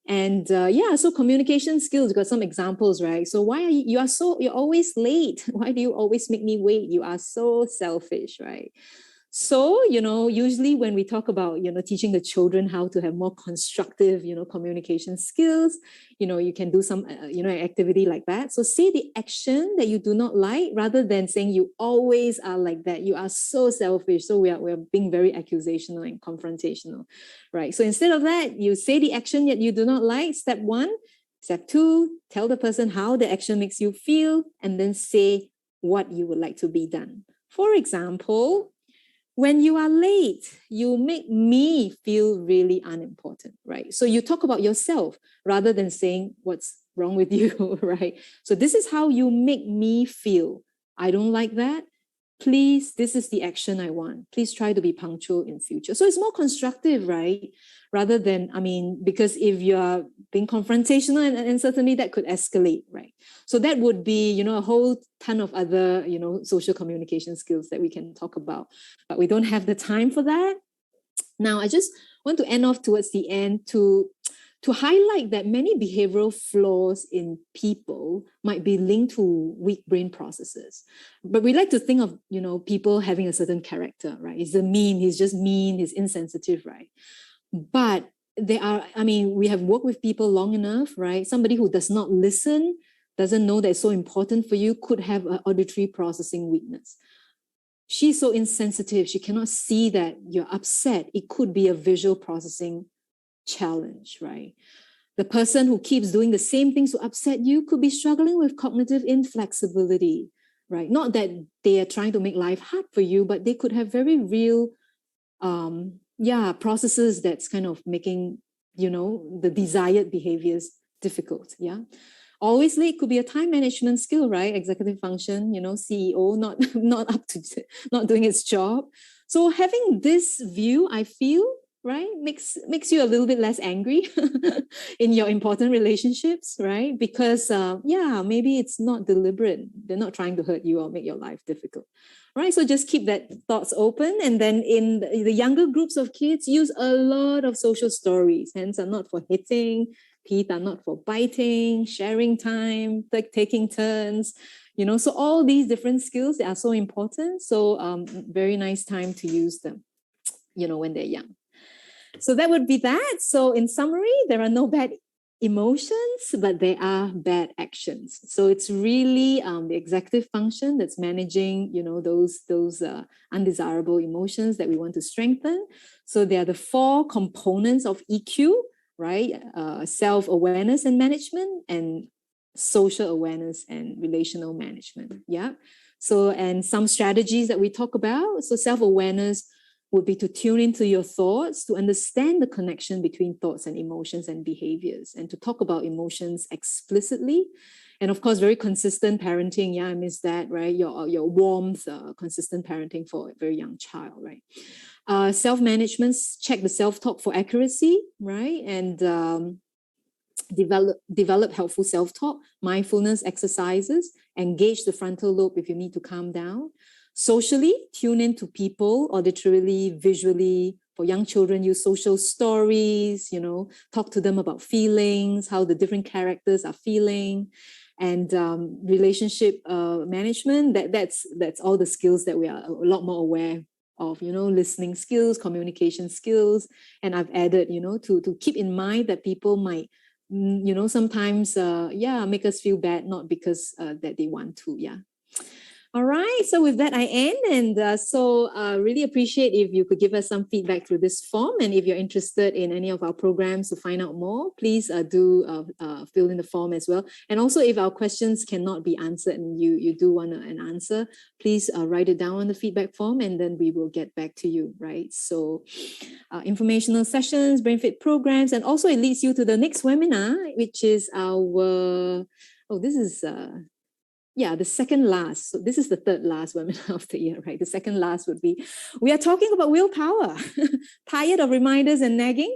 And so communication skills, got some examples, right? So why are you're always late? Why do you always make me wait? You are so selfish, right? So, usually when we talk about, teaching the children how to have more constructive, communication skills, you can do some, activity like that. So say the action that you do not like rather than saying you always are like that. You are so selfish. So we're being very accusational and confrontational, right? So instead of that, you say the action that you do not like, step 1. Step 2, tell the person how the action makes you feel and then say what you would like to be done. For example, when you are late, you make me feel really unimportant, right? So you talk about yourself rather than saying what's wrong with you, right? So this is how you make me feel. I don't like that. Please, this is the action I want. Please try to be punctual in future. So it's more constructive, right? Rather than, because if you're being confrontational and certainly that could escalate, right? So that would be, a whole ton of other, social communication skills that we can talk about, but we don't have the time for that. Now, I just want to end off towards the end to highlight that many behavioral flaws in people might be linked to weak brain processes. But we like to think of, people having a certain character, right? He's just mean, he's insensitive, right? But we have worked with people long enough, right? Somebody who does not listen, doesn't know that it's so important for you, could have an auditory processing weakness. She's so insensitive, she cannot see that you're upset. It could be a visual processing challenge, right? The person who keeps doing the same things to upset you could be struggling with cognitive inflexibility, right? Not that they are trying to make life hard for you, but they could have very real processes that's kind of making, the desired behaviors difficult, yeah? Always late could be a time management skill, right? Executive function, CEO not doing its job. So having this view, I feel, right, makes you a little bit less angry in your important relationships, right? Because maybe it's not deliberate. They're not trying to hurt you or make your life difficult, right? So just keep that thoughts open. And then in the younger groups of kids, use a lot of social stories. Hands are not for hitting, teeth are not for biting, sharing time, like taking turns, so all these different skills are so important. So very nice time to use them, when they're young. So that would be that. So in summary, there are no bad emotions, but there are bad actions. So it's really the executive function that's managing, those undesirable emotions that we want to strengthen. So there are the 4 components of EQ, right? Self-awareness and management, and social awareness and relational management. Yeah. So, and some strategies that we talk about. So self-awareness would be to tune into your thoughts, to understand the connection between thoughts and emotions and behaviors, and to talk about emotions explicitly. And of course, very consistent parenting. Yeah, I miss that, right? Your warmth, consistent parenting for a very young child, right? Self-management, check the self-talk for accuracy, right? And develop helpful self-talk, mindfulness exercises, engage the frontal lobe if you need to calm down. Socially, tune into people, auditorily, visually. For young children, use social stories, talk to them about feelings, how the different characters are feeling. And relationship management, that's all the skills that we are a lot more aware of, listening skills, communication skills. And I've added, to keep in mind that people might sometimes make us feel bad, not because that they want to. All right, so with that I end, and so really appreciate if you could give us some feedback through this form. And if you're interested in any of our programs to find out more, please do fill in the form as well. And also, if our questions cannot be answered and you do want an answer, please write it down on the feedback form, and then we will get back to you, right? So informational sessions, brain fit programs, and also it leads you to the next webinar, which is our the second last. So this is the third last webinar of the year, right? The second last would be, we are talking about willpower. Tired of reminders and nagging?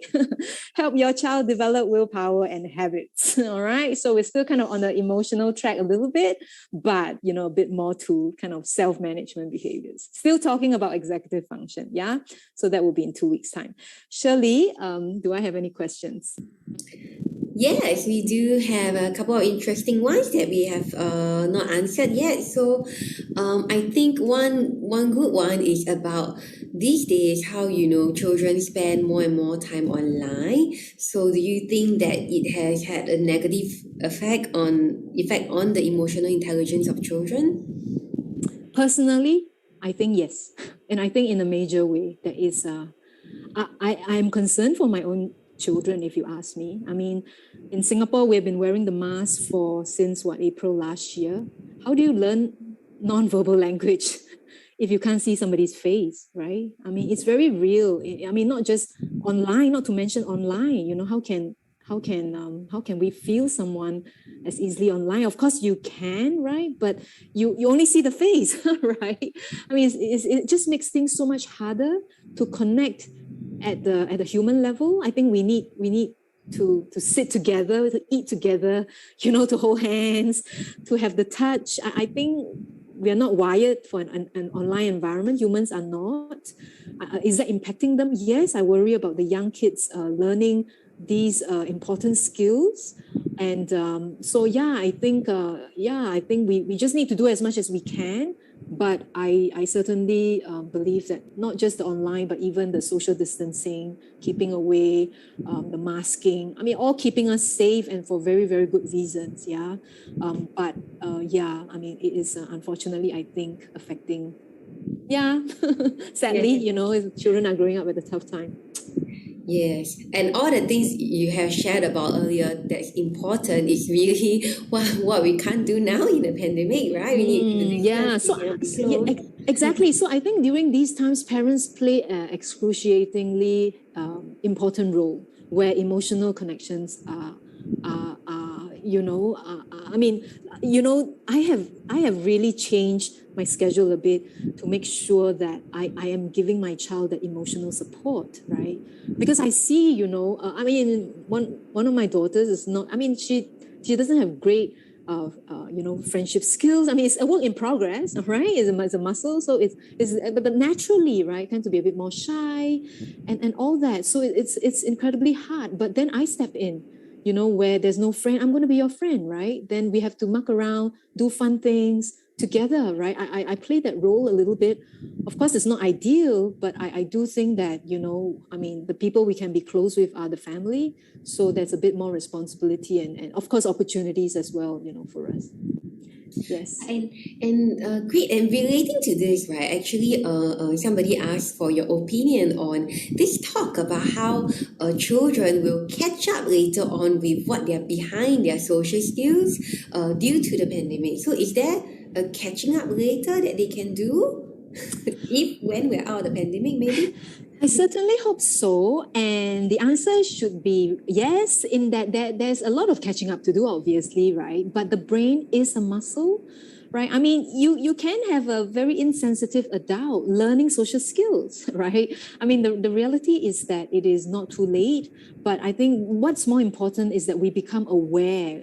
Help your child develop willpower and habits. All right. So we're still kind of on the emotional track a little bit, but, a bit more to kind of self-management behaviors. Still talking about executive function. Yeah. So that will be in 2 weeks' time. Shirley, do I have any questions? Yes, we do have a couple of interesting ones that we have not answered yet. So I think one good one is about these days how children spend more and more time online. So do you think that it has had a negative effect on the emotional intelligence of children? Personally, I think yes. And I think in a major way, there is I'm concerned for my own children, if you ask me. I mean, in Singapore, we've been wearing the mask since April last year. How do you learn non-verbal language if you can't see somebody's face, right? I mean, it's very real. I mean, not just online, not to mention online. How can we feel someone as easily online? Of course you can, right? But you only see the face, right? I mean, it just makes things so much harder to connect at the human level. I think we need to sit together, to eat together, to hold hands, to have the touch. I think we are not wired for an online environment. Humans are not. Is that impacting them? Yes, I worry about the young kids learning these important skills. And I think we just need to do as much as we can. But I certainly believe that not just the online, but even the social distancing, keeping away, the masking, I mean, all keeping us safe and for very, very good reasons. Yeah. I mean, it is unfortunately, I think, affecting, sadly, children are growing up at a tough time. Yes, and all the things you have shared about earlier that's important is really what we can't do now in the pandemic, right? We need exactly. So I think during these times, parents play an excruciatingly important role where emotional connections are I have really changed my schedule a bit to make sure that I am giving my child that emotional support, right? Because I see, one of my daughters is not, she doesn't have great friendship skills. I mean, it's a work in progress, right? It's a muscle. So but naturally, right, tend to be a bit more shy and all that. So it's incredibly hard. But then I step in, where there's no friend, I'm going to be your friend, right? Then we have to muck around, do fun things, together, right? I play that role a little bit. Of course, it's not ideal, but I do think that, the people we can be close with are the family. So there's a bit more responsibility and of course, opportunities as well, for us. Yes. And great. And relating to this, right? Actually, somebody asked for your opinion on this talk about how children will catch up later on with what they're behind their social skills due to the pandemic. So, is there a catching up later that they can do when we're out of the pandemic, maybe? I certainly hope so. And the answer should be yes, in that there's a lot of catching up to do, obviously, right? But the brain is a muscle, right? I mean, you can have a very insensitive adult learning social skills, right? I mean, the reality is that it is not too late. But I think what's more important is that we become aware,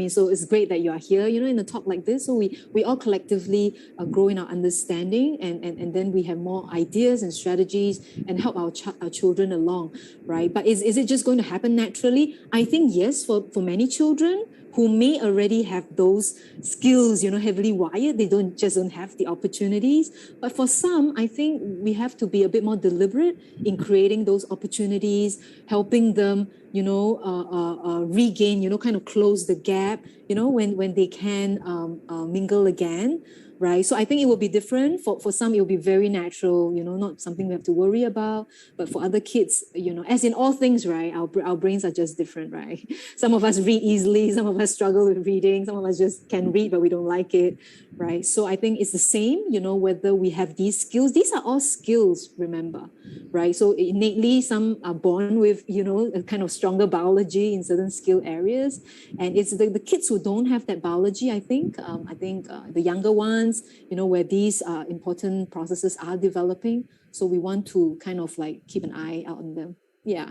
so it's great that you are here, in a talk like this. So we all collectively grow in our understanding and then we have more ideas and strategies and help our children along, right? But is it just going to happen naturally? I think yes, for many children who may already have those skills, heavily wired, they don't have the opportunities. But for some, I think we have to be a bit more deliberate in creating those opportunities, helping them, regain, kind of close the gap, when they can mingle again. Right. So I think it will be different. For some, it will be very natural, not something we have to worry about. But for other kids, as in all things, right, our brains are just different, right? Some of us read easily, some of us struggle with reading, some of us just can read, but we don't like it, right? So I think it's the same, whether we have these skills. These are all skills, remember, right? So innately, some are born with, a kind of stronger biology in certain skill areas. And it's the kids who don't have that biology, I think, the younger ones, where these important processes are developing. So we want to kind of keep an eye out on them. Yeah.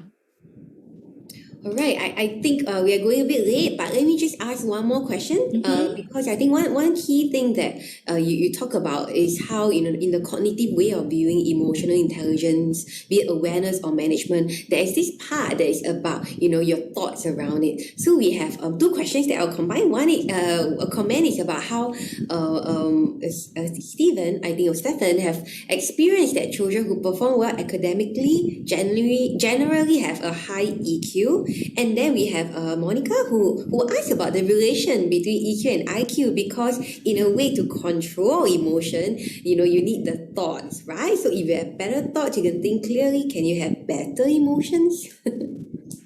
All right, I think we are going a bit late, but let me just ask one more question because I think one key thing that you talk about is how, in the cognitive way of viewing emotional intelligence, be it awareness or management, there is this part that is about, your thoughts around it. So we have two questions that I'll combine. One is a comment is about how Stephen have experienced that children who perform well academically generally have a high EQ. And then we have Monica who asked about the relation between EQ and IQ, because in a way to control emotion, you need the thoughts, right? So if you have better thoughts, you can think clearly. Can you have better emotions?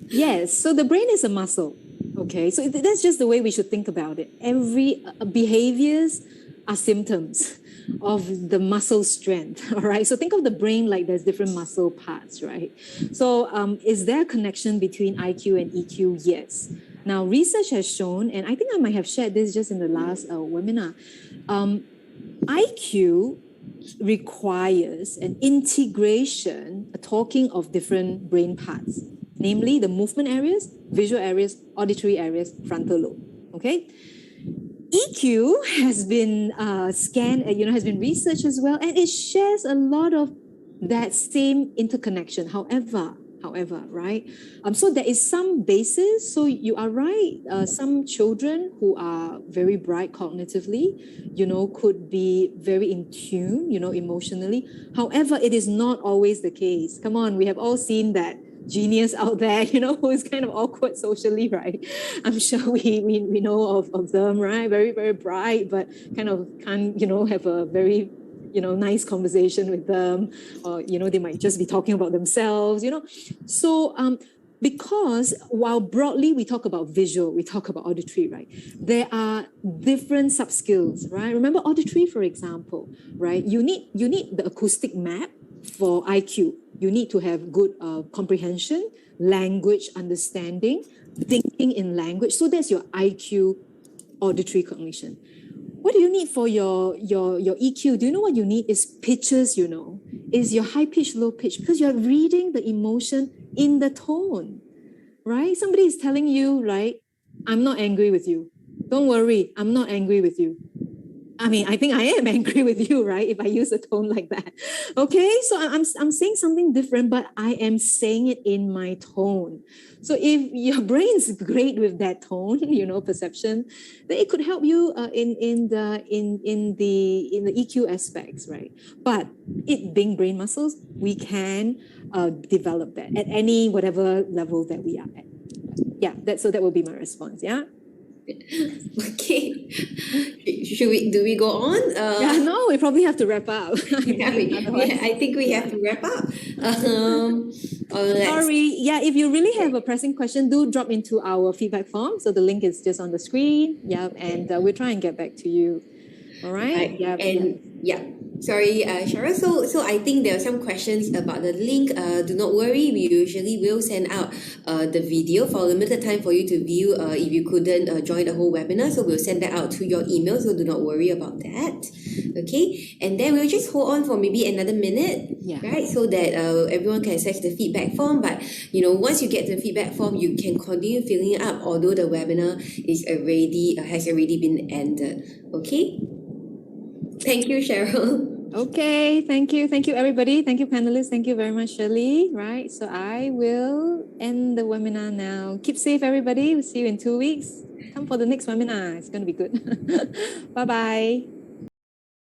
Yes. So the brain is a muscle. Okay. So that's just the way we should think about it. Every behaviors are symptoms of the muscle strength. All right. So think of the brain like there's different muscle parts, right? So is there a connection between IQ and EQ? Yes. Now, research has shown, and I think I might have shared this just in the last webinar, IQ requires an integration, a talking of different brain parts, namely the movement areas, visual areas, auditory areas, frontal lobe. Okay. EQ has been scanned, has been researched as well, and it shares a lot of that same interconnection. However, right? So there is some basis. So you are right. Some children who are very bright cognitively, could be very in tune, emotionally. However, it is not always the case. Come on, we have all seen that genius out there, who is kind of awkward socially, right? I'm sure we know of them, right? Very, very bright, but kind of can't, have a very, nice conversation with them, or, they might just be talking about themselves, So, because while broadly we talk about visual, we talk about auditory, right? There are different sub-skills, right? Remember auditory, for example, right? You need the acoustic map for IQ. You need to have good comprehension, language understanding, thinking in language. So that's your IQ, auditory cognition. What do you need for your EQ? Do you know what you need is pitches, is your high pitch, low pitch, because you're reading the emotion in the tone, right? Somebody is telling you, right, I'm not angry with you. Don't worry, I'm not angry with you. I mean, I think I am angry with you, right? If I use a tone like that. Okay, so I'm saying something different, but I am saying it in my tone. So if your brain's great with that tone, perception, then it could help you in the EQ aspects, right? But it being brain muscles, we can develop that at any whatever level that we are at. Yeah, that will be my response. Yeah. Okay. Do we go on? Yeah, no, we probably have to wrap up. I think we have to wrap up. Sorry. Yeah, if you really have a pressing question, do drop into our feedback form. So the link is just on the screen. Yeah, and we'll try and get back to you. All right. Yeah. Sorry, Shara. So I think there are some questions about the link. Do not worry. We usually will send out the video for a limited time for you to view if you couldn't join the whole webinar. So we'll send that out to your email. So do not worry about that. Okay. And then we'll just hold on for maybe another minute. Yeah. Right. So that everyone can access the feedback form. But once you get the feedback form, you can continue filling it up. Although the webinar is has already been ended. Okay. Thank you, Cheryl. Okay, thank you, everybody. Thank you, panelists. Thank you very much, Shirley. Right, so I will end the webinar now. Keep safe, everybody. We'll see you in 2 weeks. Come for the next webinar. It's going to be good. Bye-bye.